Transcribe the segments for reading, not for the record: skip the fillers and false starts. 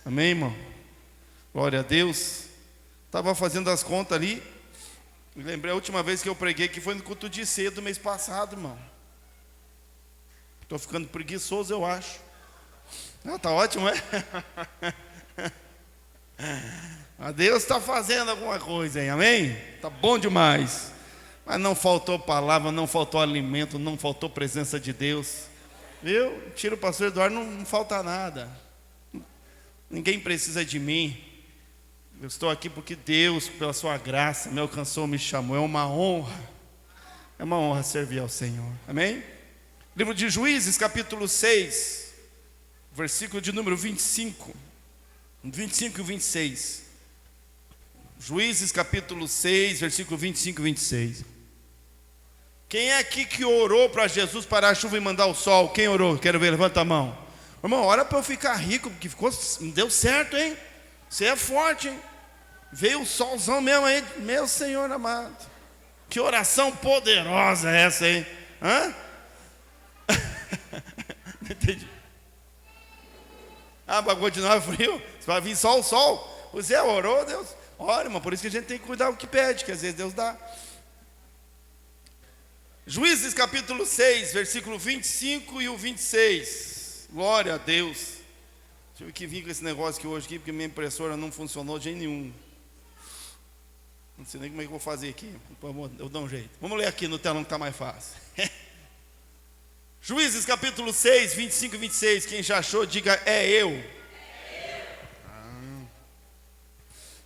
Amém, irmão? Glória a Deus. Estava fazendo as contas ali. Me lembrei a última vez que eu preguei, que foi no culto de cedo, mês passado, irmão. Estou ficando preguiçoso, eu acho. Tá ótimo, é? Mas Deus está fazendo alguma coisa aí, amém? Tá bom demais. Mas não faltou palavra, não faltou alimento, não faltou presença de Deus. Viu? Tira o pastor Eduardo, não falta nada. Ninguém precisa de mim. Eu estou aqui porque Deus, pela sua graça, me alcançou, me chamou. É uma honra servir ao Senhor, amém? Livro de Juízes, capítulo 6, versículo de número 25 e 26. Juízes, capítulo 6, versículo 25 e 26. Quem é aqui que orou para Jesus parar a chuva e mandar o sol? Quem orou? Quero ver, levanta a mão. Irmão, ora para eu ficar rico, porque deu certo, hein? Você é forte, hein? Veio o solzão mesmo aí, meu Senhor amado. Que oração poderosa é essa, hein? Hã? Não entendi. Para continuar frio, vai vir só o sol. Você orou, Deus? Ora, irmão, por isso que a gente tem que cuidar do que pede, que às vezes Deus dá. Juízes capítulo 6, versículo 25 e o 26. Glória a Deus. Tive que vir com esse negócio aqui hoje, porque minha impressora não funcionou de jeito nenhum. Não sei nem como é que eu vou fazer aqui. Eu dou um jeito. Vamos ler aqui no telão que está mais fácil. Juízes capítulo 6, 25 e 26. Quem já achou, diga é eu.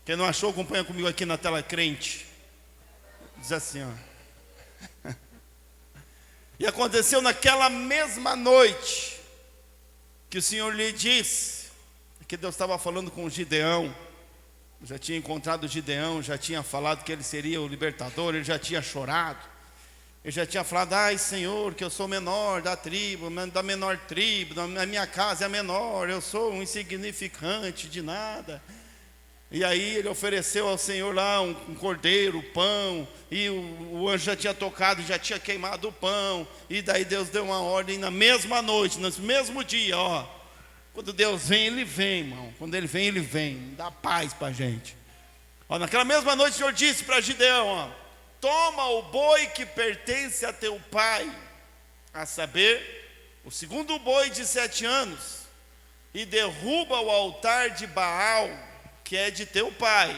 Quem não achou, acompanha comigo aqui na tela crente. Diz assim, ó. E aconteceu naquela mesma noite que o Senhor lhe disse, que Deus estava falando com Gideão. Já tinha encontrado Gideão, já tinha falado que ele seria o libertador, ele já tinha chorado. Ele já tinha falado, ai Senhor, que eu sou menor da tribo, da menor tribo, a minha casa é a menor, eu sou um insignificante de nada. E aí ele ofereceu ao Senhor lá um cordeiro, pão, e o anjo já tinha tocado, já tinha queimado o pão, e daí Deus deu uma ordem na mesma noite, no mesmo dia, ó. Quando Deus vem, Ele vem, irmão. Quando Ele vem, dá paz para a gente. Ó, naquela mesma noite o Senhor disse para Gideão, ó, toma o boi que pertence a teu pai, a saber, o segundo boi de 7 anos, e derruba o altar de Baal, que é de teu pai,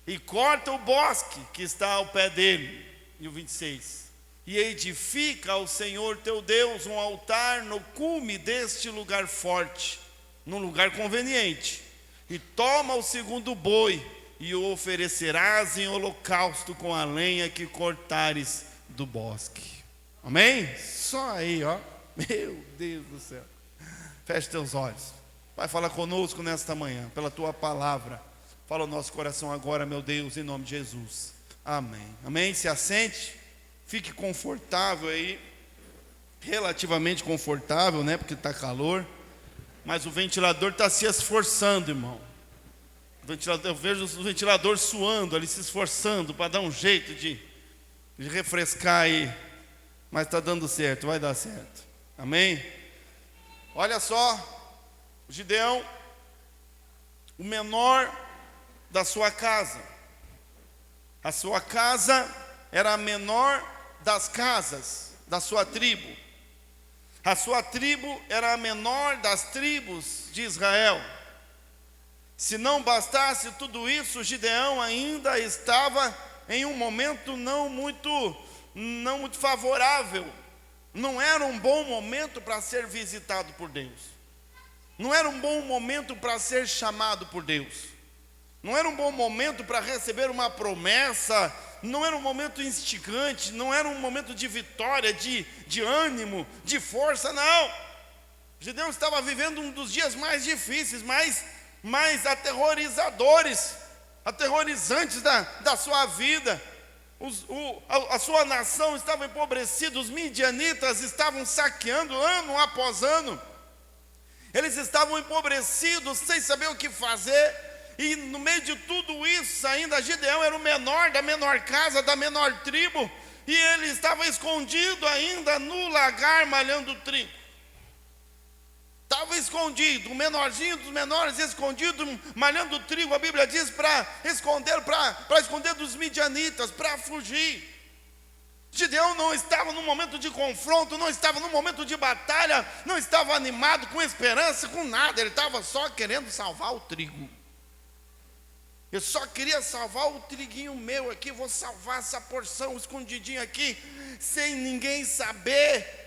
e corta o bosque que está ao pé dele. E o 26. E edifica ao Senhor teu Deus um altar no cume deste lugar forte, num lugar conveniente. E toma o segundo boi e o oferecerás em holocausto com a lenha que cortares do bosque. Amém? Só aí, ó. Meu Deus do céu. Feche teus olhos. Vai falar conosco nesta manhã, pela tua palavra. Fala o nosso coração agora, meu Deus, em nome de Jesus. Amém. Amém? Se assente, fique confortável aí, relativamente confortável, né? Porque está calor. Mas o ventilador está se esforçando, irmão. Eu vejo o ventilador suando ali, se esforçando para dar um jeito de refrescar aí. Mas está dando certo, vai dar certo. Amém? Olha só. Gideão, o menor da sua casa. A sua casa era a menor das casas da sua tribo. A sua tribo era a menor das tribos de Israel. Se não bastasse tudo isso, Gideão ainda estava em um momento não muito favorável. Não era um bom momento para ser visitado por Deus. Não era um bom momento para ser chamado por Deus. Não era um bom momento para receber uma promessa. Não era um momento instigante. Não era um momento de vitória, de ânimo, de força, não. Gideão estava vivendo um dos dias mais difíceis, mais aterrorizantes da sua vida. A sua nação estava empobrecida. Os midianitas estavam saqueando ano após ano. Eles estavam empobrecidos, sem saber o que fazer. E no meio de tudo isso, ainda Gideão era o menor da menor casa, da menor tribo. E ele estava estava escondido ainda no lagar malhando trigo. estava escondido, o menorzinho dos menores escondido, malhando trigo, a Bíblia diz, para esconder dos midianitas, para fugir. Gideão não estava num momento de confronto, não estava num momento de batalha, não estava animado, com esperança, com nada, ele estava só querendo salvar o trigo. Eu só queria salvar o triguinho meu aqui, vou salvar essa porção escondidinha aqui, sem ninguém saber,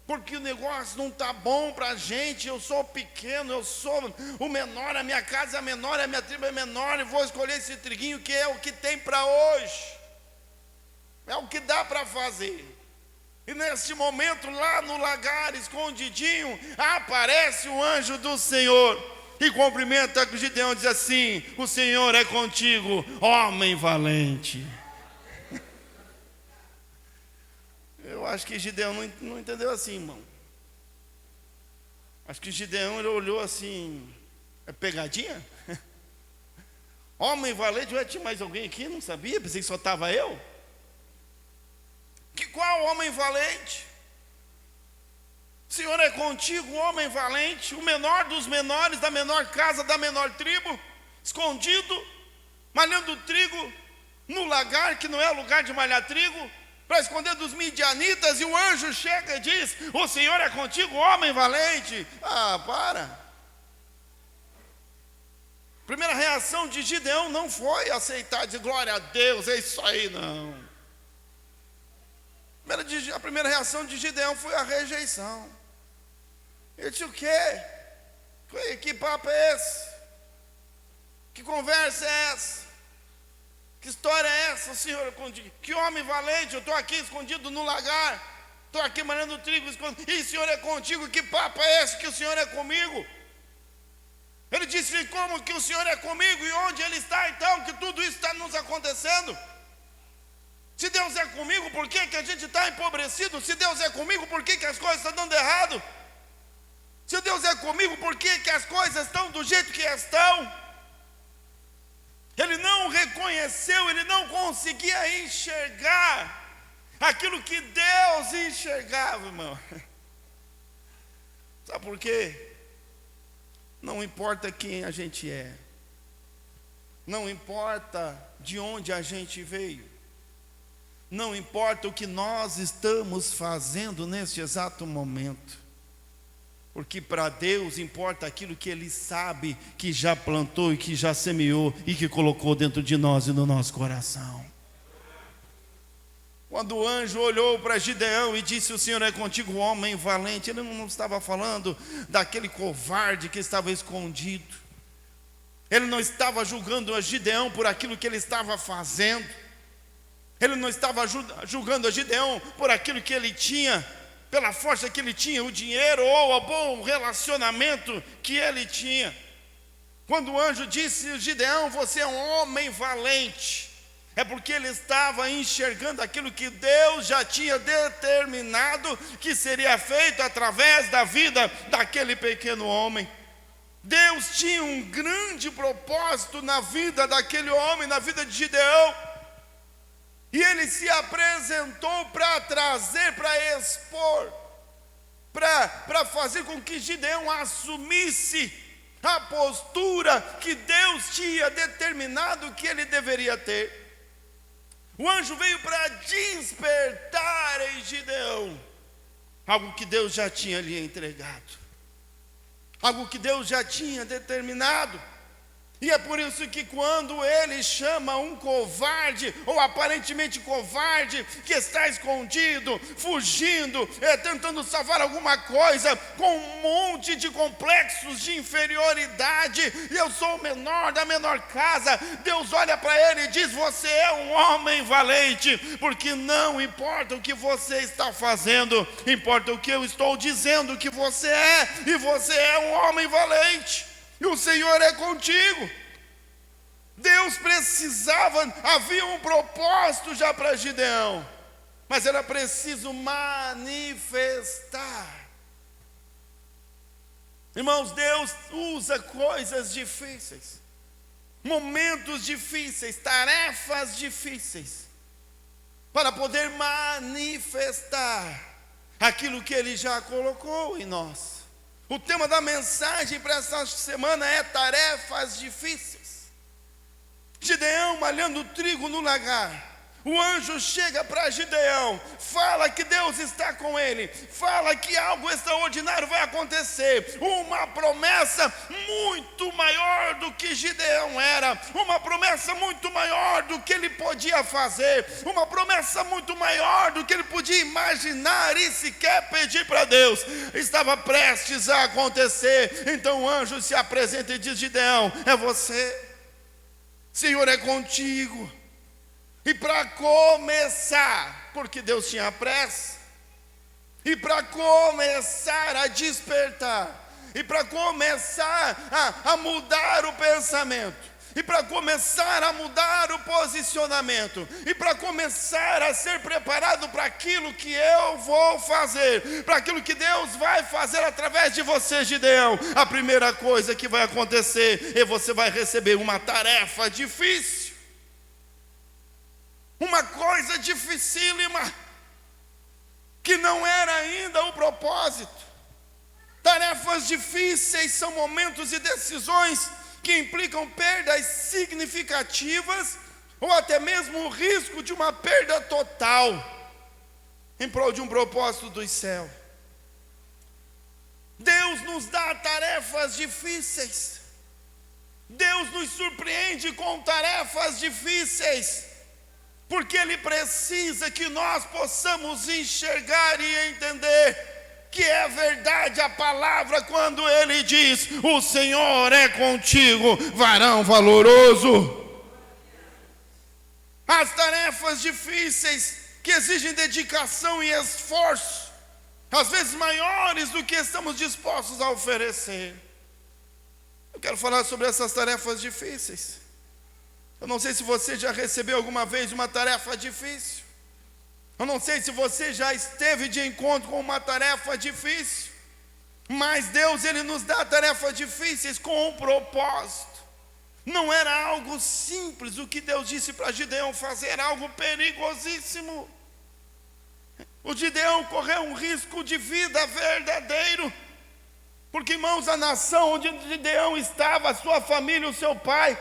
porque o negócio não está bom para a gente, eu sou pequeno, eu sou o menor, a minha casa é menor, a minha tribo é menor, e vou escolher esse triguinho que é o que tem para hoje, é o que dá para fazer. E nesse momento, lá no lagar, escondidinho, aparece o anjo do Senhor, e cumprimenta Gideão, diz assim: o Senhor é contigo, homem valente. Eu acho que Gideão não entendeu assim, irmão. Acho que Gideão, ele olhou assim: é pegadinha? Homem valente, ué, tinha mais alguém aqui? Não sabia, pensei que só estava eu. Qual homem valente? O Senhor é contigo, homem valente, o menor dos menores, da menor casa, da menor tribo, escondido, malhando trigo, no lagar, que não é lugar de malhar trigo, para esconder dos midianitas, e o anjo chega e diz: o Senhor é contigo, homem valente. Ah, para. Primeira reação de Gideão não foi aceitar, de glória a Deus, é isso aí, não. A primeira reação de Gideão foi a rejeição. Ele disse: o quê? Que papo é esse? Que conversa é essa? Que história é essa, Senhor? Que homem valente, eu estou aqui escondido no lagar, estou aqui malhando trigo escondido, e o Senhor é contigo, que papo é esse que o Senhor é comigo? Ele disse: como que o Senhor é comigo? E onde Ele está então, que tudo isso está nos acontecendo? Se Deus é comigo, por que a gente está empobrecido? Se Deus é comigo, por que as coisas estão dando errado? Se Deus é comigo, por que as coisas estão do jeito que estão? Ele não reconheceu, ele não conseguia enxergar aquilo que Deus enxergava, irmão. Sabe por quê? Não importa quem a gente é, não importa de onde a gente veio, não importa o que nós estamos fazendo neste exato momento, porque para Deus importa aquilo que Ele sabe, que já plantou e que já semeou e que colocou dentro de nós e no nosso coração. Quando o anjo olhou para Gideão e disse: o Senhor é contigo, homem valente, ele não estava falando daquele covarde que estava escondido, ele não estava julgando a Gideão por aquilo que ele estava fazendo, ele não estava julgando a Gideão por aquilo que ele tinha, pela força que ele tinha, o dinheiro ou o bom relacionamento que ele tinha. Quando o anjo disse: Gideão, você é um homem valente, é porque ele estava enxergando aquilo que Deus já tinha determinado que seria feito através da vida daquele pequeno homem. Deus tinha um grande propósito na vida daquele homem, na vida de Gideão. E ele se apresentou para trazer, para expor, para fazer com que Gideão assumisse a postura que Deus tinha determinado que ele deveria ter. O anjo veio para despertar em Gideão algo que Deus já tinha lhe entregado, algo que Deus já tinha determinado. E é por isso que quando ele chama um covarde, ou aparentemente covarde, que está escondido, fugindo, tentando salvar alguma coisa, com um monte de complexos de inferioridade, e eu sou o menor da menor casa, Deus olha para ele e diz: você é um homem valente, porque não importa o que você está fazendo, importa o que eu estou dizendo que você é, e você é um homem valente. E o Senhor é contigo. Deus precisava, havia um propósito já para Gideão, mas era preciso manifestar. Irmãos, Deus usa coisas difíceis, momentos difíceis, tarefas difíceis, para poder manifestar aquilo que Ele já colocou em nós. O tema da mensagem para essa semana é tarefas difíceis. Gideão malhando trigo no lagar. O anjo chega para Gideão, fala que Deus está com ele, fala que algo extraordinário vai acontecer, uma promessa muito maior do que Gideão era, uma promessa muito maior do que ele podia fazer, uma promessa muito maior do que ele podia imaginar e sequer pedir para Deus, estava prestes a acontecer. Então o anjo se apresenta e diz: Gideão, é você, Senhor é contigo. E para começar, porque Deus tinha pressa, e para começar a despertar, e para começar a mudar o pensamento, e para começar a mudar o posicionamento, e para começar a ser preparado para aquilo que eu vou fazer, para aquilo que Deus vai fazer através de você, Gideão, a primeira coisa que vai acontecer é você vai receber uma tarefa difícil. Uma coisa dificílima, que não era ainda o propósito. Tarefas difíceis são momentos e decisões que implicam perdas significativas, ou até mesmo o risco de uma perda total, em prol de um propósito do céu. Deus nos dá tarefas difíceis. Deus nos surpreende com tarefas difíceis, porque Ele precisa que nós possamos enxergar e entender que é verdade a palavra quando Ele diz: o Senhor é contigo, varão valoroso. As tarefas difíceis que exigem dedicação e esforço, às vezes maiores do que estamos dispostos a oferecer. Eu quero falar sobre essas tarefas difíceis. Eu não sei se você já recebeu alguma vez uma tarefa difícil. Eu não sei se você já esteve de encontro com uma tarefa difícil. Mas Deus, Ele nos dá tarefas difíceis com um propósito. Não era algo simples o que Deus disse para Gideão fazer, era algo perigosíssimo. O Gideão correu um risco de vida verdadeiro. Porque, irmãos, a nação onde Gideão estava, a sua família, o seu pai,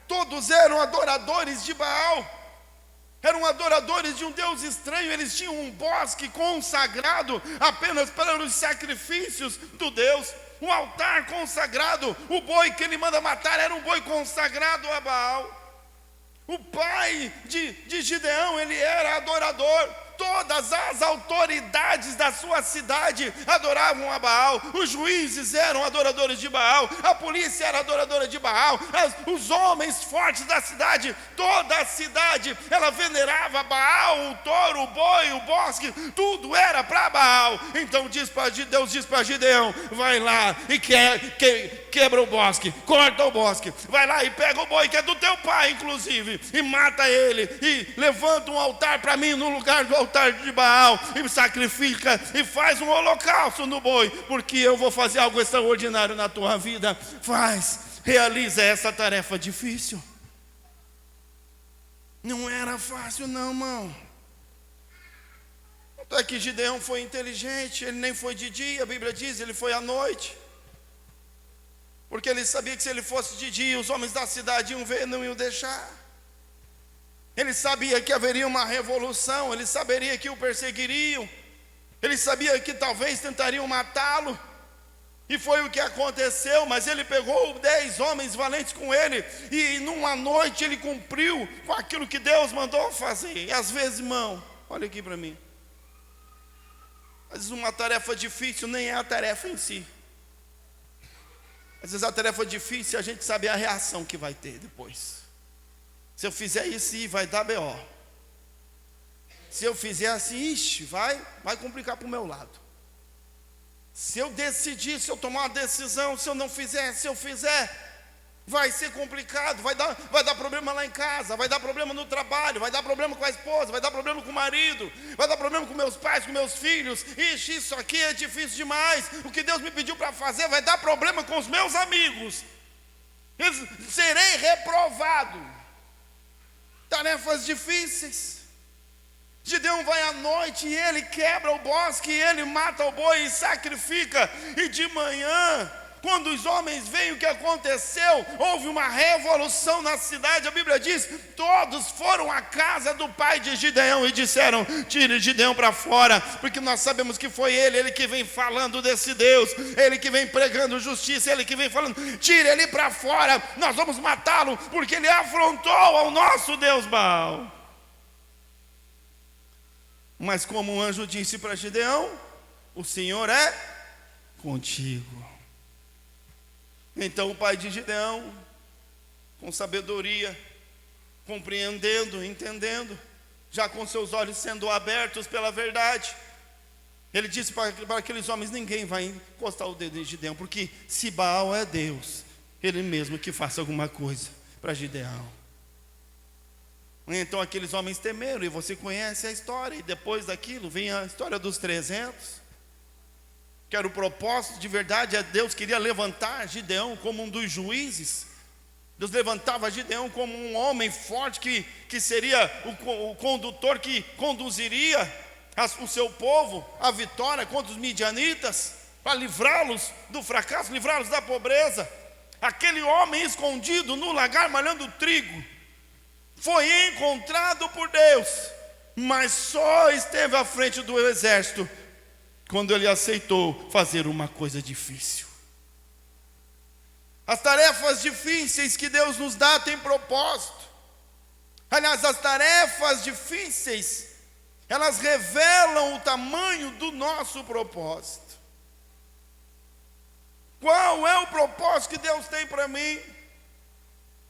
todos eram adoradores de Baal, eram adoradores de um Deus estranho. Eles tinham um bosque consagrado apenas para os sacrifícios do Deus, um altar consagrado. O boi que ele manda matar era um boi consagrado a Baal. O pai de Gideão, ele era adorador. Todas as autoridades da sua cidade adoravam a Baal. Os juízes eram adoradores de Baal. A polícia era adoradora de Baal. Os homens fortes da cidade, toda a cidade, ela venerava Baal, o touro, o boi, o bosque, tudo era para Baal. Então Deus diz para Gideão: vai lá e quebra o bosque, corta o bosque, vai lá e pega o boi que é do teu pai inclusive, e mata ele, e levanta um altar para mim no lugar do altar de Baal, e sacrifica e faz um holocausto no boi, porque eu vou fazer algo extraordinário na tua vida. Realiza essa tarefa difícil. Não era fácil não, irmão. Até que Gideão foi inteligente, ele nem foi de dia, a Bíblia diz, ele foi à noite, porque ele sabia que se ele fosse de dia, os homens da cidade iam ver e não iam deixar. Ele sabia que haveria uma revolução, ele saberia que o perseguiriam, ele sabia que talvez tentariam matá-lo, e foi o que aconteceu. Mas ele pegou 10 homens valentes com ele, e numa noite ele cumpriu com aquilo que Deus mandou fazer. E às vezes, irmão, olha aqui para mim, às vezes uma tarefa difícil nem é a tarefa em si. Às vezes a tarefa difícil a gente sabe a reação que vai ter depois. Se eu fizer isso, vai dar B.O. Se eu fizer assim, ixi, vai complicar para o meu lado. Se eu decidir, se eu tomar uma decisão, se eu não fizer, se eu fizer, vai ser complicado, vai dar problema lá em casa, vai dar problema no trabalho, vai dar problema com a esposa, vai dar problema com o marido, vai dar problema com meus pais, com meus filhos. Ixi, isso aqui é difícil demais. O que Deus me pediu para fazer vai dar problema com os meus amigos. Serei reprovado. Tarefas difíceis. Gideão vai à noite e ele quebra o bosque, e ele mata o boi e sacrifica. E de manhã, quando os homens veem o que aconteceu, houve uma revolução na cidade. A Bíblia diz: todos foram à casa do pai de Gideão e disseram: tire Gideão para fora, porque nós sabemos que foi ele que vem falando desse Deus, ele que vem pregando justiça, ele que vem falando, tire ele para fora, nós vamos matá-lo, porque ele afrontou ao nosso Deus Baal. Mas como o anjo disse para Gideão: o Senhor é contigo. Então o pai de Gideão, com sabedoria, compreendendo, entendendo, já com seus olhos sendo abertos pela verdade, ele disse para aqueles homens: ninguém vai encostar o dedo em Gideão, porque se Baal é Deus, ele mesmo que faça alguma coisa para Gideão. Então aqueles homens temeram, e você conhece a história. E depois daquilo vem a história dos 300, que era o propósito de verdade. Deus queria levantar Gideão como um dos juízes. Deus levantava Gideão como um homem forte, que seria o condutor que conduziria o seu povo à vitória contra os midianitas, para livrá-los do fracasso, livrá-los da pobreza. Aquele homem escondido no lagar malhando trigo foi encontrado por Deus, mas só esteve à frente do exército quando ele aceitou fazer uma coisa difícil. As tarefas difíceis que Deus nos dá têm propósito. Aliás, as tarefas difíceis, elas revelam o tamanho do nosso propósito. Qual é o propósito que Deus tem para mim?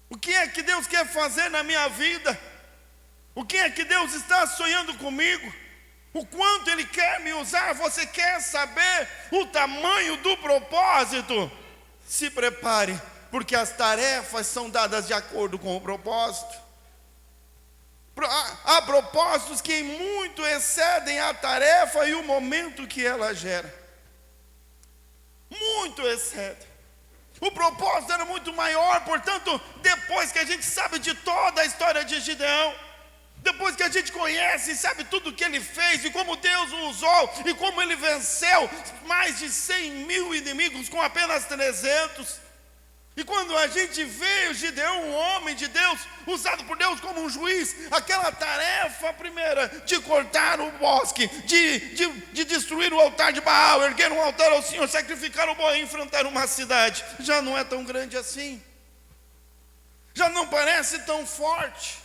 O que é que Deus quer fazer na minha vida? O que é que Deus está sonhando comigo? O quanto Ele quer me usar? Você quer saber o tamanho do propósito? Se prepare, porque as tarefas são dadas de acordo com o propósito. Há propósitos que muito excedem a tarefa e o momento que ela gera. Muito excedem. O propósito era muito maior. Portanto, depois que a gente sabe de toda a história de Gideão, depois que a gente conhece e sabe tudo o que ele fez, e como Deus o usou, e como ele venceu mais de 100.000 inimigos com apenas 300, e quando a gente vê o Gideão, um homem de Deus, usado por Deus como um juiz, aquela tarefa primeira de cortar o bosque, de destruir o altar de Baal, erguer um altar ao Senhor, sacrificar o boi e enfrentar uma cidade, já não é tão grande assim, já não parece tão forte,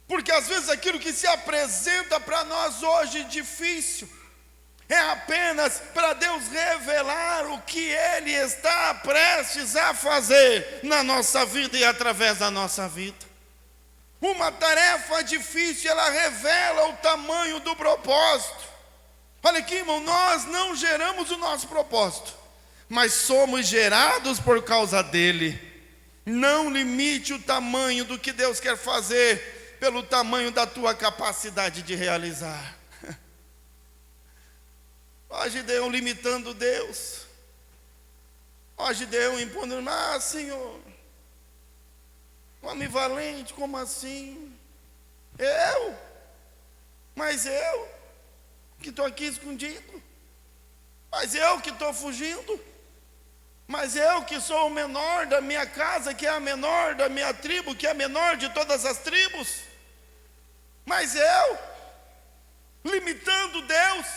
porque às vezes aquilo que se apresenta para nós hoje difícil, é apenas para Deus revelar o que Ele está prestes a fazer na nossa vida e através da nossa vida. Uma tarefa difícil, ela revela o tamanho do propósito. Olha aqui, irmão, nós não geramos o nosso propósito, mas somos gerados por causa dele. Não limite o tamanho do que Deus quer fazer pelo tamanho da tua capacidade de realizar. Ó Gideão limitando Deus. Ó Gideão impondo: Senhor, homem valente, como assim? Mas eu que estou aqui escondido, mas eu que estou fugindo, mas eu que sou o menor da minha casa, que é a menor da minha tribo, que é a menor de todas as tribos, mas eu, limitando Deus,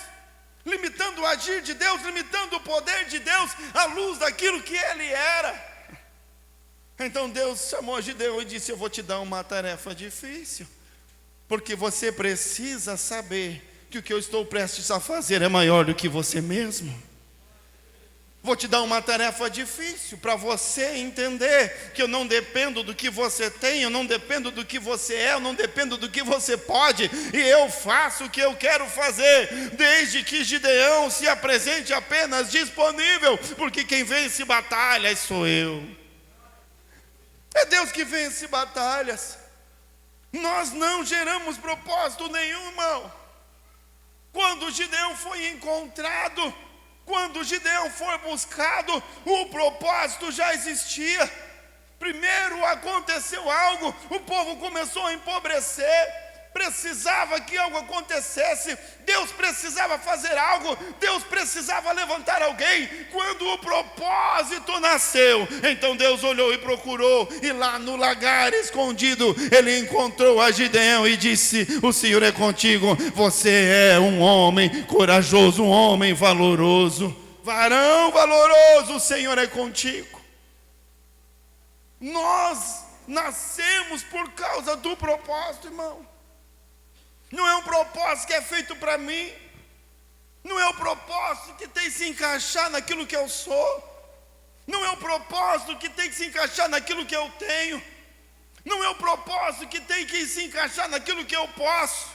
limitando o agir de Deus, limitando o poder de Deus, à luz daquilo que ele era. Então Deus chamou Gideão e disse: eu vou te dar uma tarefa difícil, porque você precisa saber que o que eu estou prestes a fazer é maior do que você mesmo. Vou te dar uma tarefa difícil para você entender que eu não dependo do que você tem, eu não dependo do que você é, eu não dependo do que você pode, e eu faço o que eu quero fazer, desde que Gideão se apresente apenas disponível, porque quem vence batalhas sou eu. É Deus que vence batalhas. Nós não geramos propósito nenhum, irmão. Quando Gideão foi encontrado, quando Gideão foi buscado, o propósito já existia. Primeiro aconteceu algo, o povo começou a empobrecer. precisava que algo acontecesse, Deus precisava fazer algo, Deus precisava levantar alguém. Quando o propósito nasceu, então Deus olhou e procurou, e lá no lagar escondido, Ele encontrou a Gideão e disse: o Senhor é contigo, você é um homem corajoso, um homem valoroso, varão valoroso, o Senhor é contigo. Nós nascemos por causa do propósito, irmão. Não é um propósito que é feito para mim, não é um propósito que tem que se encaixar naquilo que eu sou, não é um propósito que tem que se encaixar naquilo que eu tenho, não é um propósito que tem que se encaixar naquilo que eu posso,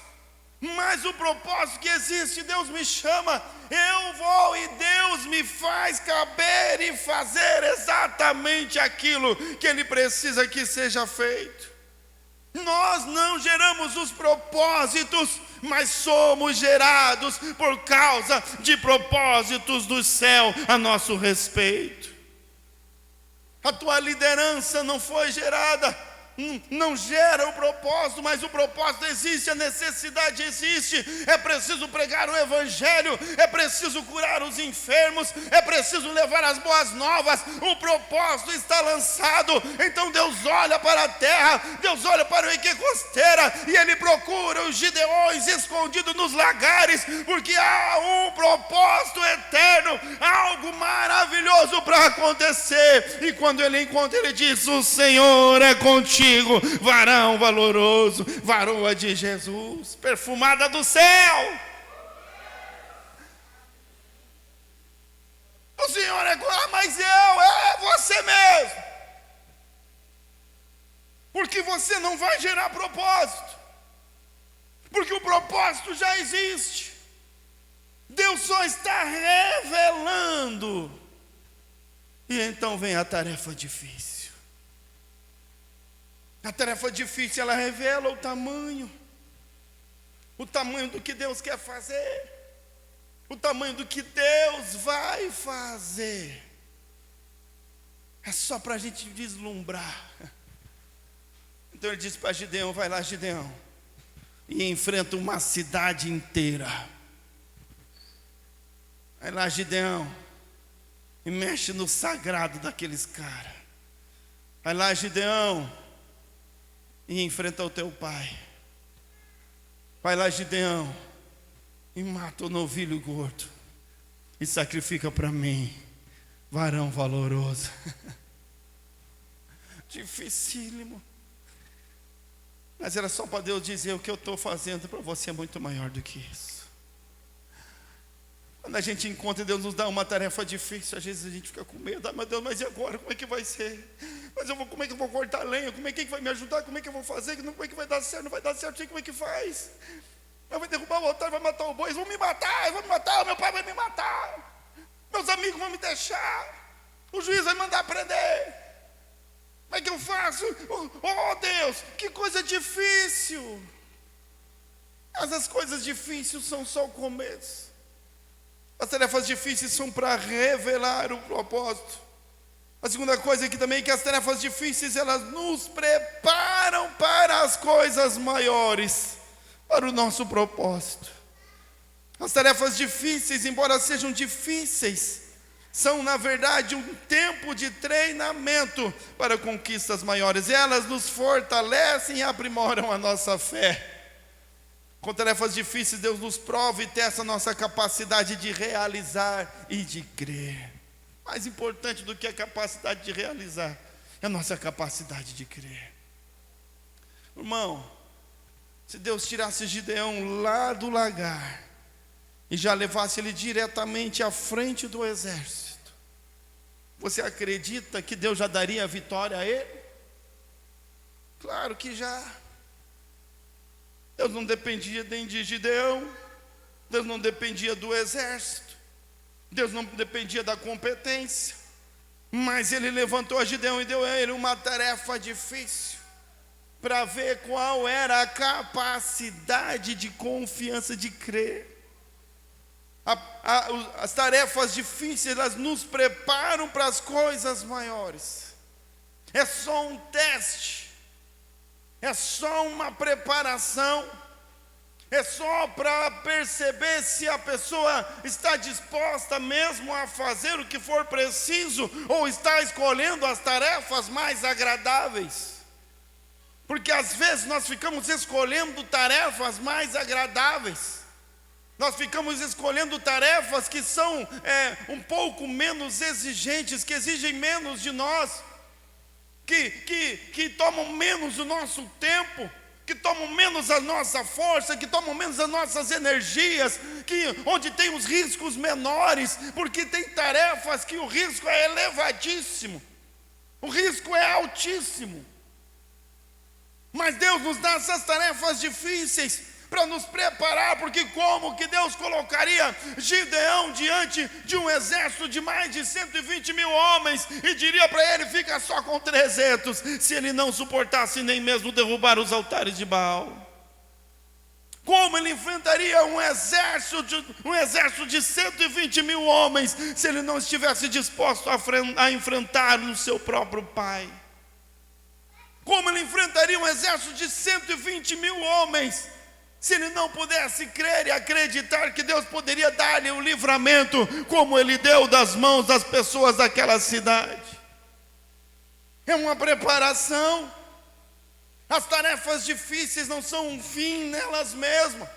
mas o propósito que existe, Deus me chama, eu vou e Deus me faz caber e fazer exatamente aquilo que Ele precisa que seja feito. Nós não geramos os propósitos, mas somos gerados por causa de propósitos do céu a nosso respeito. A tua liderança não foi gerada, não gera o propósito, mas o propósito existe, a necessidade existe. É preciso pregar o evangelho, é preciso curar os enfermos, é preciso levar as boas novas. O propósito está lançado. Então Deus olha para a terra, Deus olha para o Eque Costeira, e Ele procura os Gideões escondidos nos lagares, porque há um propósito eterno, algo maravilhoso para acontecer. E quando Ele encontra, Ele diz: o Senhor é contigo, varão valoroso, varoa de Jesus, perfumada do céu. O Senhor é, mas é você mesmo, porque você não vai gerar propósito, porque o propósito já existe. Deus só está revelando, e então vem a tarefa difícil. A tarefa difícil, ela revela o tamanho do que Deus quer fazer, o tamanho do que Deus vai fazer. É só para a gente vislumbrar. Então Ele disse para Gideão: vai lá, Gideão, e enfrenta uma cidade inteira. Vai lá, Gideão, e mexe no sagrado daqueles caras. Vai lá, Gideão, e enfrenta o teu pai. Vai lá, Gideão, e mata o novilho gordo e sacrifica para mim, varão valoroso. Dificílimo, mas era só para Deus dizer: o que eu estou fazendo para você é muito maior do que isso. Quando a gente encontra, Deus nos dá uma tarefa difícil, às vezes a gente fica com medo: meu Deus, mas e agora? Como é que vai ser? Mas como é que eu vou cortar lenha? Como é que vai me ajudar? Como é que eu vou fazer? Como é que vai dar certo? Não vai dar certo, como é que faz? Vai derrubar o altar, vai matar o boi, vão me matar, meu pai vai me matar, meus amigos vão me deixar, o juiz vai mandar prender. Como é que eu faço? Oh Deus, que coisa difícil. Mas as coisas difíceis são só o começo. As tarefas difíceis são para revelar o propósito. A segunda coisa aqui também é que as tarefas difíceis, elas nos preparam para as coisas maiores, para o nosso propósito. As tarefas difíceis, embora sejam difíceis, são na verdade um tempo de treinamento para conquistas maiores. Elas nos fortalecem e aprimoram a nossa fé. Com tarefas difíceis, Deus nos prova e testa a nossa capacidade de realizar e de crer. Mais importante do que a capacidade de realizar é a nossa capacidade de crer. Irmão, se Deus tirasse Gideão lá do lagar e já levasse ele diretamente à frente do exército, você acredita que Deus já daria a vitória a ele? Claro que já. Deus não dependia nem de Gideão, Deus não dependia do exército, Deus não dependia da competência, mas Ele levantou a Gideão e deu a ele uma tarefa difícil, para ver qual era a capacidade de confiança, de crer. As tarefas difíceis, elas nos preparam para as coisas maiores. É só um teste, é só uma preparação, É só para perceber se a pessoa está disposta mesmo a fazer o que for preciso, ou está escolhendo as tarefas mais agradáveis. Porque às vezes nós ficamos escolhendo tarefas mais agradáveis. Nós ficamos escolhendo tarefas que são um pouco menos exigentes, que exigem menos de nós, que tomam menos do nosso tempo, que tomam menos a nossa força, que tomam menos as nossas energias, onde tem os riscos menores, porque tem tarefas que o risco é elevadíssimo, o risco é altíssimo. Mas Deus nos dá essas tarefas difíceis para nos preparar, porque como que Deus colocaria Gideão diante de um exército de mais de 120 mil homens e diria para ele: fica só com 300, se ele não suportasse nem mesmo derrubar os altares de Baal? Como ele enfrentaria um exército de 120 mil homens se ele não estivesse disposto a enfrentar o seu próprio pai? Como ele enfrentaria um exército de 120 mil homens se ele não pudesse crer e acreditar que Deus poderia dar-lhe o livramento, como ele deu das mãos das pessoas daquela cidade? É uma preparação. As tarefas difíceis não são um fim nelas mesmas,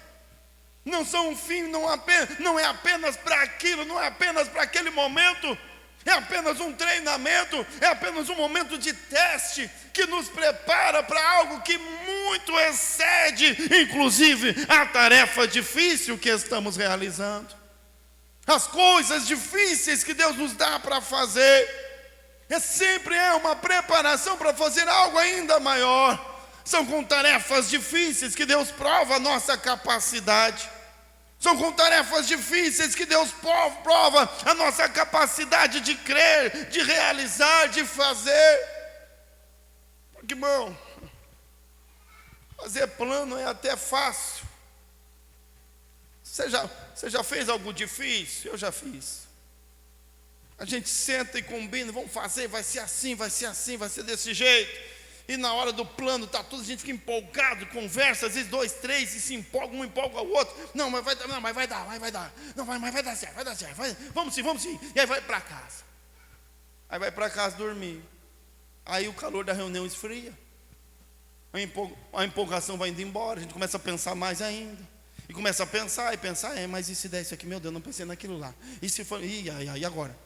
não são um fim, não é apenas para aquilo, não é apenas para aquele momento, é apenas um treinamento, é apenas um momento de teste que nos prepara para algo que muito excede, inclusive, a tarefa difícil que estamos realizando. As coisas difíceis que Deus nos dá para fazer, sempre é uma preparação para fazer algo ainda maior. São com tarefas difíceis que Deus prova a nossa capacidade. São com tarefas difíceis que Deus prova a nossa capacidade de crer, de realizar, de fazer. Porque, irmão, fazer plano é até fácil. Você já fez algo difícil? Eu já fiz. A gente senta e combina: vamos fazer, vai ser assim, vai ser assim, vai ser desse jeito. E na hora do plano está tudo, a gente fica empolgado, conversa, às vezes 2, 3, e se empolga, um empolga o outro. Não, mas vai dar, não, mas vai dar. Não, mas vai dar certo, vamos sim. E aí vai para casa. Aí vai para casa dormir. Aí o calor da reunião esfria. A empolgação vai indo embora, a gente começa a pensar mais ainda. E começa a pensar, mas e se der isso aqui? Meu Deus, não pensei naquilo lá. E se for, e agora?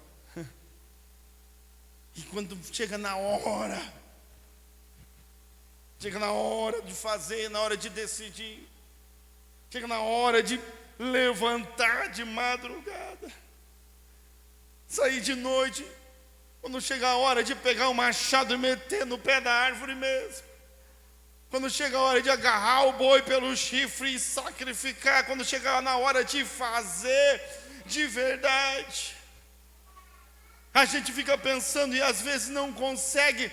E quando chega na hora de fazer, na hora de decidir, chega na hora de levantar de madrugada, sair de noite, quando chega a hora de pegar o machado e meter no pé da árvore mesmo, quando chega a hora de agarrar o boi pelo chifre e sacrificar, quando chega na hora de fazer de verdade, a gente fica pensando e às vezes não consegue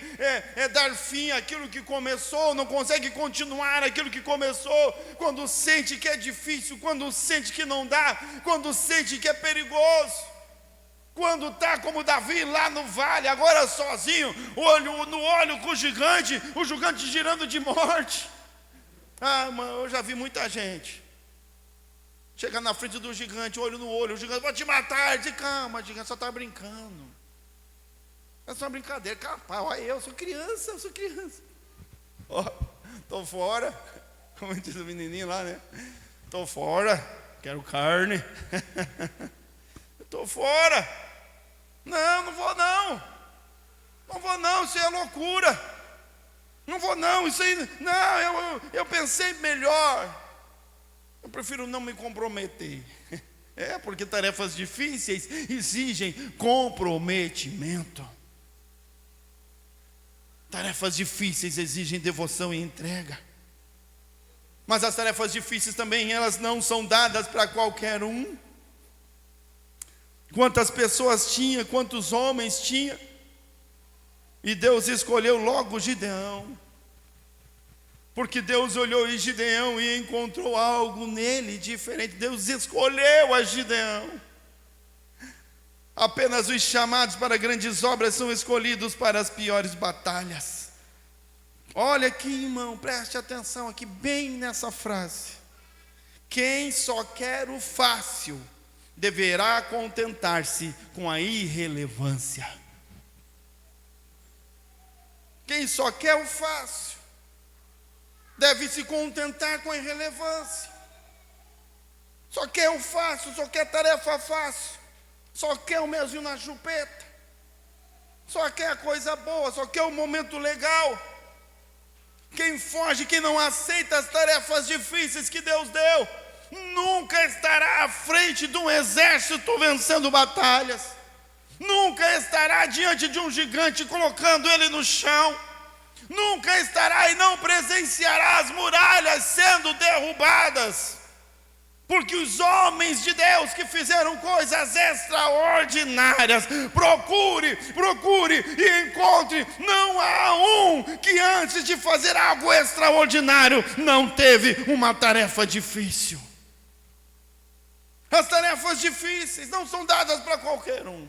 dar fim àquilo que começou, não consegue continuar aquilo que começou, quando sente que é difícil, quando sente que não dá, quando sente que é perigoso, quando está como Davi lá no vale, agora sozinho, olho no olho com o gigante girando de morte. Mano, eu já vi muita gente chega na frente do gigante, olho no olho, o gigante: vou te matar. De calma, o gigante só está brincando. É só uma brincadeira, capaz. Olha, eu sou criança. Estou fora, como diz o menininho lá, né? Estou fora, quero carne. Estou fora. Não vou não. Não vou não, isso aí é loucura. Não vou não, isso aí, não, eu pensei melhor. Eu prefiro não me comprometer. Porque tarefas difíceis exigem comprometimento. Tarefas difíceis exigem devoção e entrega. Mas as tarefas difíceis também, elas não são dadas para qualquer um. Quantas pessoas tinha, quantos homens tinha, e Deus escolheu logo Gideão. Porque Deus olhou em Gideão e encontrou algo nele diferente. Deus escolheu a Gideão. Apenas os chamados para grandes obras são escolhidos para as piores batalhas. Olha aqui, irmão, preste atenção aqui bem nessa frase. Quem só quer o fácil deverá contentar-se com a irrelevância. Quem só quer o fácil deve se contentar com a irrelevância. Só quer o fácil, só quer tarefa fácil, só quer o melzinho na chupeta, só quer a coisa boa, só quer o momento legal. Quem foge, quem não aceita as tarefas difíceis que Deus deu, nunca estará à frente de um exército vencendo batalhas, nunca estará diante de um gigante colocando ele no chão, nunca estará e não presenciará as muralhas sendo derrubadas, porque os homens de Deus que fizeram coisas extraordinárias, procure e encontre, não há um que antes de fazer algo extraordinário não teve uma tarefa difícil. As tarefas difíceis não são dadas para qualquer um,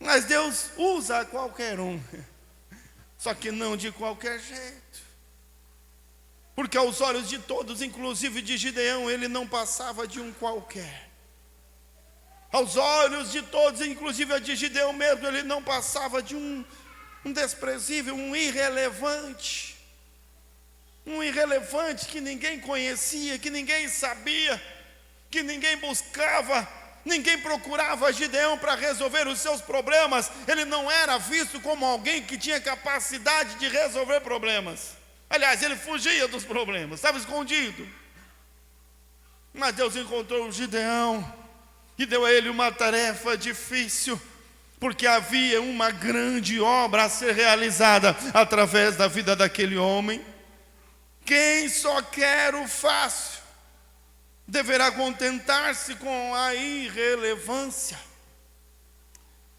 mas Deus usa qualquer um, só que não de qualquer jeito. Porque aos olhos de todos, inclusive de Gideão, ele não passava de um qualquer. Aos olhos de todos, inclusive a de Gideão mesmo, ele não passava de um desprezível, um irrelevante. Um irrelevante que ninguém conhecia, que ninguém sabia, que ninguém buscava, ninguém procurava Gideão para resolver os seus problemas. Ele não era visto como alguém que tinha capacidade de resolver problemas. Aliás, ele fugia dos problemas, estava escondido. Mas Deus encontrou o Gideão e deu a ele uma tarefa difícil, porque havia uma grande obra a ser realizada através da vida daquele homem. Quem só quer o fácil deverá contentar-se com a irrelevância.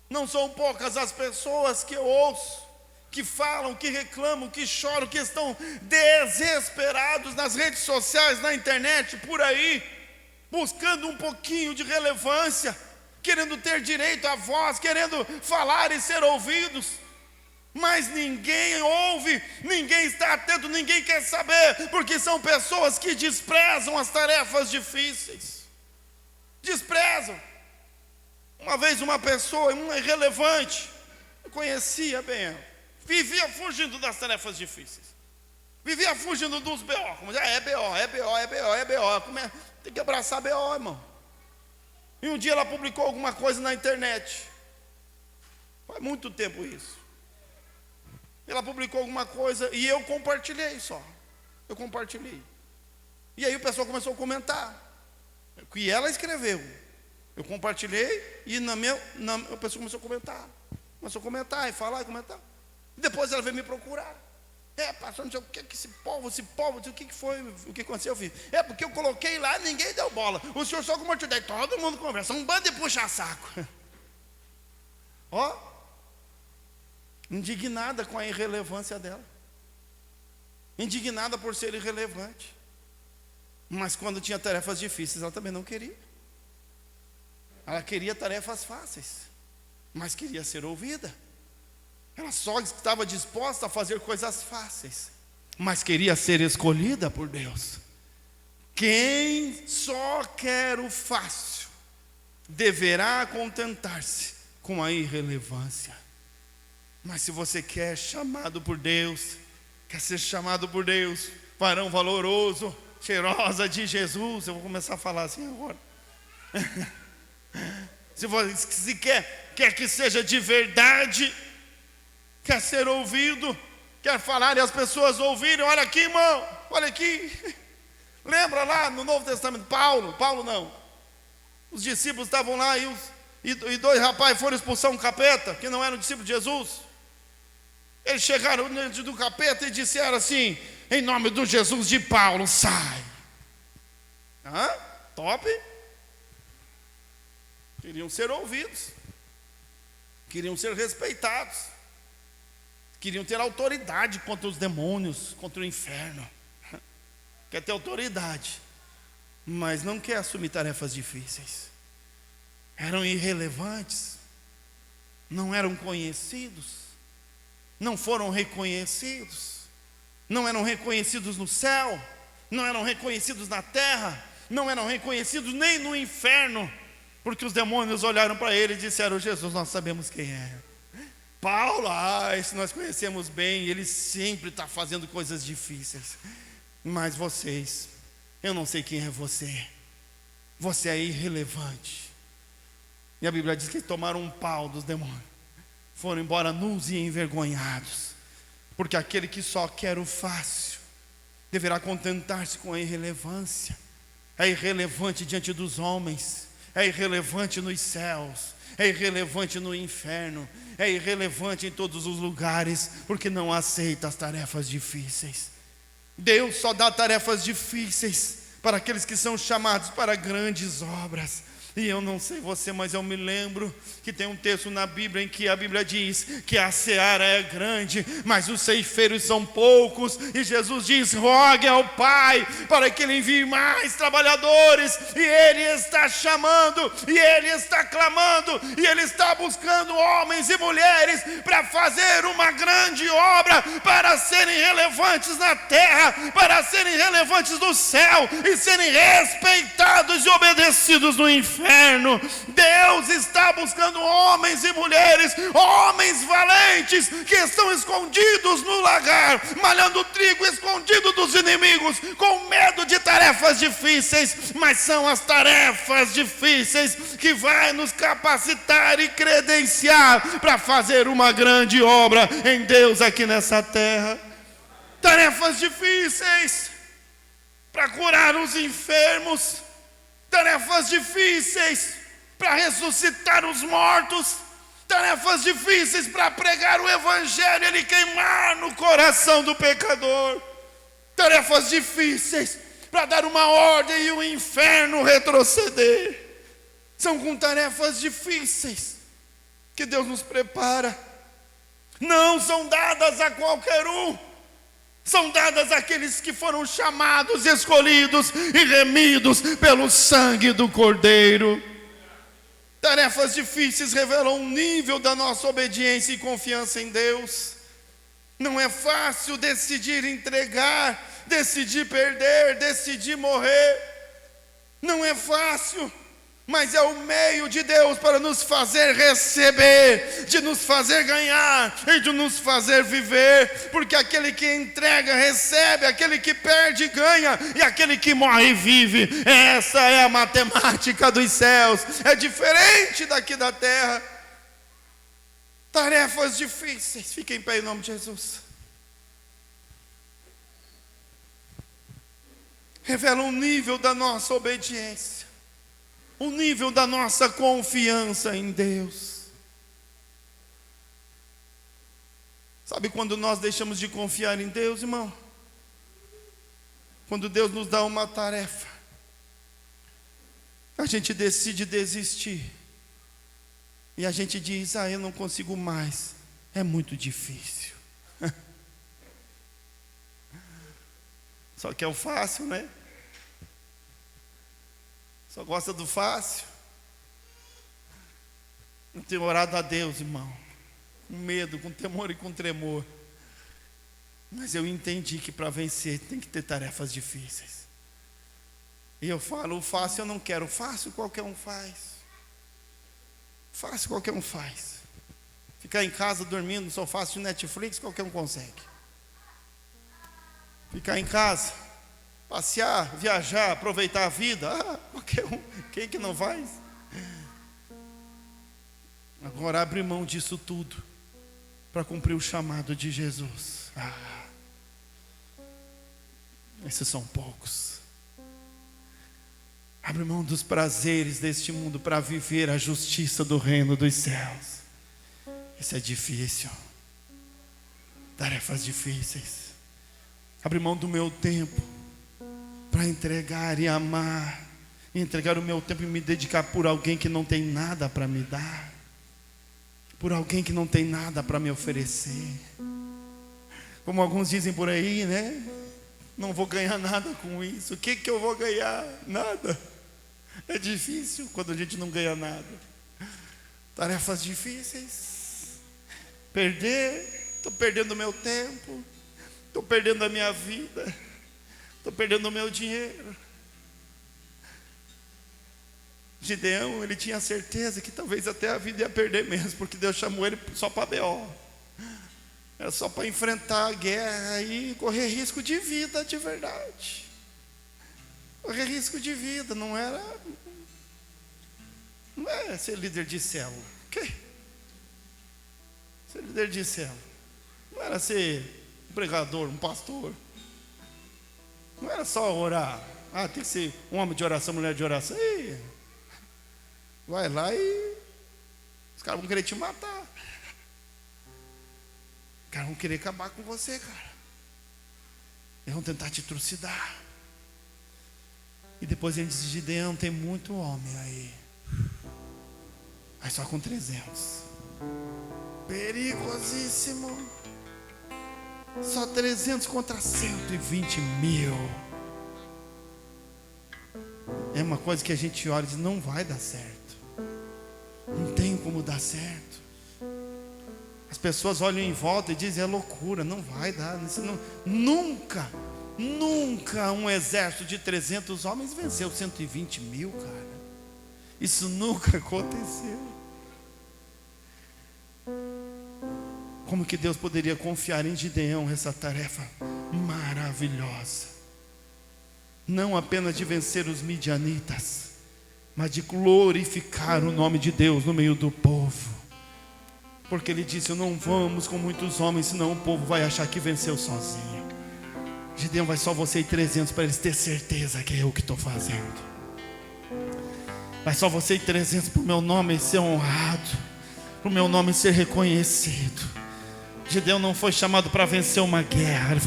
Não são poucas as pessoas que eu ouço, que falam, que reclamam, que choram, que estão desesperados nas redes sociais, na internet, por aí, buscando um pouquinho de relevância, querendo ter direito à voz, querendo falar e ser ouvidos, mas ninguém ouve, ninguém está atento, ninguém quer saber, porque são pessoas que desprezam as tarefas difíceis, desprezam. Uma vez uma pessoa, uma irrelevante, eu conhecia bem ela, vivia fugindo das tarefas difíceis, vivia fugindo dos B.O. Como diz, é B.O. Tem que abraçar B.O., irmão. E um dia ela publicou alguma coisa na internet, faz muito tempo isso. Ela publicou alguma coisa e eu compartilhei só. Eu compartilhei. E aí o pessoal começou a comentar o que ela escreveu. Eu compartilhei e a pessoa começou a comentar. Começou a comentar e falar e comentar. Depois ela veio me procurar. Pastor, não sei o que esse povo, o que foi, o que aconteceu, filho? Porque eu coloquei lá e ninguém deu bola. O senhor só compartilhou, todo mundo conversa, um bando de puxa-saco. Ó, indignada com a irrelevância dela. Indignada por ser irrelevante. Mas quando tinha tarefas difíceis, ela também não queria. Ela queria tarefas fáceis, mas queria ser ouvida. Ela só estava disposta a fazer coisas fáceis, mas queria ser escolhida por Deus. Quem só quer o fácil deverá contentar-se com a irrelevância. Mas se você quer chamado por Deus, quer ser chamado por Deus, varão valoroso, cheirosa de Jesus, eu vou começar a falar assim agora. Se quer que seja de verdade, quer ser ouvido, quer falar e as pessoas ouvirem, olha aqui, irmão, olha aqui. Lembra lá no Novo Testamento, Paulo não, os discípulos estavam lá e dois rapazes foram expulsar um capeta, que não eram discípulos de Jesus. Eles chegaram diante do capeta e disseram assim, em nome do Jesus de Paulo, sai. Top. Queriam ser ouvidos, queriam ser respeitados, queriam ter autoridade contra os demônios, contra o inferno. Quer ter autoridade, mas não quer assumir tarefas difíceis. Eram irrelevantes, não eram conhecidos, não foram reconhecidos, não eram reconhecidos no céu, não eram reconhecidos na terra, não eram reconhecidos nem no inferno, porque os demônios olharam para ele e disseram: Jesus, nós sabemos quem é. Paulo, esse nós conhecemos bem, ele sempre está fazendo coisas difíceis. Mas vocês, eu não sei quem é você. Você é irrelevante. E a Bíblia diz que tomaram um pau dos demônios, foram embora nus e envergonhados, porque aquele que só quer o fácil deverá contentar-se com a irrelevância. É irrelevante diante dos homens, é irrelevante nos céus, é irrelevante no inferno, é irrelevante em todos os lugares, porque não aceita as tarefas difíceis. Deus só dá tarefas difíceis para aqueles que são chamados para grandes obras. E eu não sei você, mas eu me lembro que tem um texto na Bíblia em que a Bíblia diz que a seara é grande, mas os ceifeiros são poucos. E Jesus diz: rogue ao Pai para que Ele envie mais trabalhadores. E Ele está chamando, e Ele está clamando, e Ele está buscando homens e mulheres para fazer uma grande obra, para serem relevantes na terra, para serem relevantes no céu e serem respeitados e obedecidos no inferno. Deus está buscando homens e mulheres, homens valentes, que estão escondidos no lagar, malhando trigo, escondido dos inimigos, com medo de tarefas difíceis. Mas são as tarefas difíceis que vai nos capacitar e credenciar para fazer uma grande obra em Deus aqui nessa terra. Tarefas difíceis para curar os enfermos, tarefas difíceis para ressuscitar os mortos, tarefas difíceis para pregar o Evangelho e ele queimar no coração do pecador, tarefas difíceis para dar uma ordem e o inferno retroceder. São com tarefas difíceis que Deus nos prepara. Não são dadas a qualquer um, são dadas àqueles que foram chamados, escolhidos e remidos pelo sangue do Cordeiro. Tarefas difíceis revelam um nível da nossa obediência e confiança em Deus. Não é fácil decidir entregar, decidir perder, decidir morrer. Não é fácil, mas é o meio de Deus para nos fazer receber, de nos fazer ganhar e de nos fazer viver. Porque aquele que entrega recebe, aquele que perde ganha, e aquele que morre vive. Essa é a matemática dos céus, é diferente daqui da terra. Tarefas difíceis. Fiquem em pé em nome de Jesus. Revela um nível da nossa obediência, o nível da nossa confiança em Deus. Sabe quando nós deixamos de confiar em Deus, irmão? Quando Deus nos dá uma tarefa, a gente decide desistir, e a gente diz: eu não consigo mais, é muito difícil. Só que é o fácil, né? Só gosta do fácil. Eu tenho orado a Deus, irmão, com medo, com temor e com tremor. Mas eu entendi que para vencer tem que ter tarefas difíceis. E eu falo: o fácil eu não quero. O fácil qualquer um faz. Fácil qualquer um faz. Ficar em casa dormindo no sofá de Netflix, qualquer um consegue. Ficar em casa, passear, viajar, aproveitar a vida, qualquer um, quem que não faz? Agora abre mão disso tudo para cumprir o chamado de Jesus. Esses são poucos. Abre mão dos prazeres deste mundo para viver a justiça do reino dos céus. Isso é difícil. Tarefas difíceis. Abre mão do meu tempo para entregar e amar, entregar o meu tempo e me dedicar por alguém que não tem nada para me dar, por alguém que não tem nada para me oferecer. Como alguns dizem por aí, né? Não vou ganhar nada com isso. O que eu vou ganhar? Nada. É difícil quando a gente não ganha nada. Tarefas difíceis. Perder, estou perdendo o meu tempo, estou perdendo a minha vida, estou perdendo o meu dinheiro. Gideão, ele tinha certeza que talvez até a vida ia perder mesmo, porque Deus chamou ele só para BO. Era só para enfrentar a guerra e correr risco de vida de verdade. Correr risco de vida, não é ser líder de célula. Ok? Ser líder de célula. Não era ser um pregador, um pastor. Não era só orar. Tem que ser um homem de oração, mulher de oração. Vai lá e os caras vão querer te matar. Os caras vão querer acabar com você, cara. Eles vão tentar te trucidar. E depois ele disse: Gideão, tem muito homem aí, mas só com 300. Perigosíssimo. Só 300 contra 120 mil. É uma coisa que a gente olha e diz: não vai dar certo. Não tem como dar certo. As pessoas olham em volta e dizem: é loucura, não vai dar. Nunca um exército de 300 homens venceu 120 mil, cara. Isso nunca aconteceu. Como que Deus poderia confiar em Gideão essa tarefa maravilhosa? Não apenas de vencer os midianitas, mas de glorificar o nome de Deus no meio do povo. Porque ele disse: não vamos com muitos homens, senão o povo vai achar que venceu sozinho. Gideão, vai só você e 300 para eles ter certeza que é eu que estou fazendo. Vai só você e 300 para o meu nome ser honrado, para o meu nome ser reconhecido. Gideão não foi chamado para vencer uma guerra, ele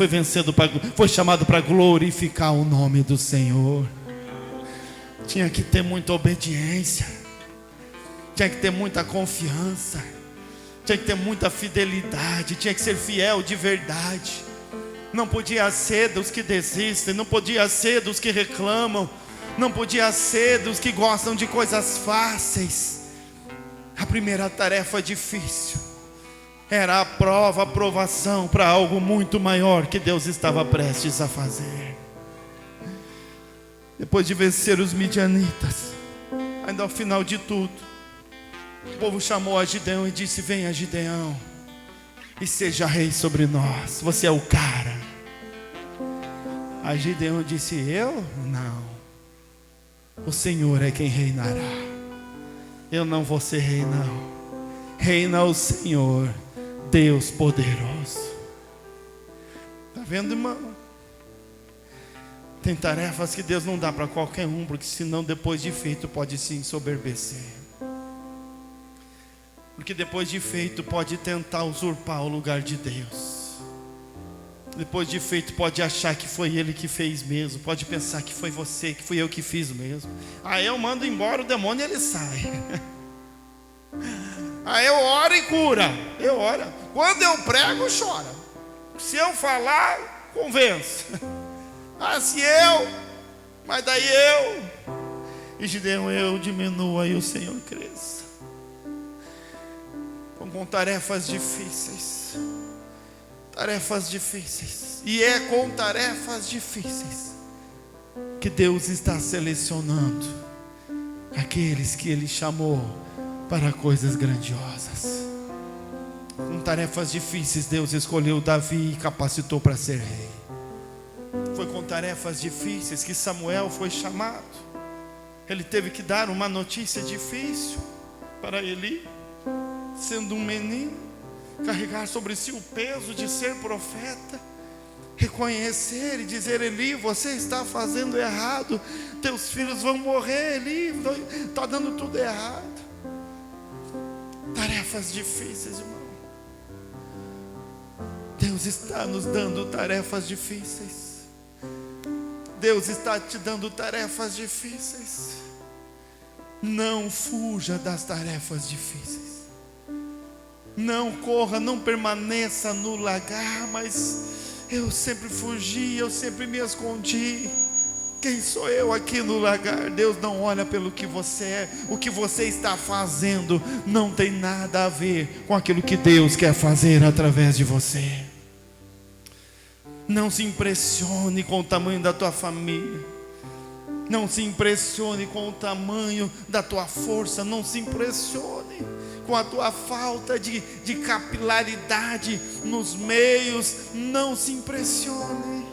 foi chamado para glorificar o nome do Senhor. Tinha que ter muita obediência, tinha que ter muita confiança, tinha que ter muita fidelidade, tinha que ser fiel de verdade. Não podia ser dos que desistem, não podia ser dos que reclamam, não podia ser dos que gostam de coisas fáceis. A primeira tarefa difícil era a prova, a aprovação para algo muito maior que Deus estava prestes a fazer. Depois de vencer os midianitas, ainda ao final de tudo, o povo chamou a Gideão e disse: venha, Gideão, e seja rei sobre nós, você é o cara. A Gideão disse: eu? Não, o Senhor é quem reinará. Eu não vou ser rei, não. Reina o Senhor, Deus poderoso. Está vendo, irmão? Tem tarefas que Deus não dá para qualquer um, porque senão depois de feito pode se ensoberbecer. Porque depois de feito pode tentar usurpar o lugar de Deus. Depois de feito pode achar que foi Ele que fez mesmo. Pode pensar que foi você, que fui eu que fiz mesmo. Aí eu mando embora o demônio e ele sai. Aí eu oro e cura. Eu oro. Quando eu prego, chora. Se eu falar, convence. Se eu, mas daí eu. E Gideão, eu diminua e o Senhor cresça. Com tarefas difíceis. Tarefas difíceis. E é com tarefas difíceis que Deus está selecionando aqueles que Ele chamou para coisas grandiosas. Com tarefas difíceis Deus escolheu Davi e capacitou para ser rei. Foi com tarefas difíceis que Samuel foi chamado. Ele teve que dar uma notícia difícil para Eli, sendo um menino, carregar sobre si o peso de ser profeta, reconhecer e dizer: Eli, você está fazendo errado, teus filhos vão morrer, Eli, está dando tudo errado. Tarefas difíceis, irmão. Deus está nos dando tarefas difíceis. Deus está te dando tarefas difíceis. Não fuja das tarefas difíceis. Não corra, não permaneça no lagar. Mas eu sempre fugi, eu sempre me escondi. Quem sou eu aqui no lagar? Deus não olha pelo que você é. O que você está fazendo não tem nada a ver com aquilo que Deus quer fazer através de você. Não se impressione com o tamanho da tua família. Não se impressione com o tamanho da tua força. Não se impressione com a tua falta de capilaridade nos meios. Não se impressione.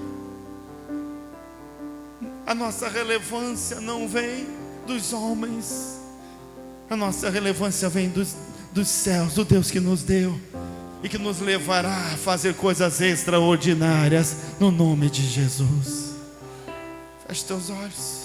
A nossa relevância não vem dos homens. A nossa relevância vem dos céus, do Deus que nos deu e que nos levará a fazer coisas extraordinárias no nome de Jesus. Feche teus olhos.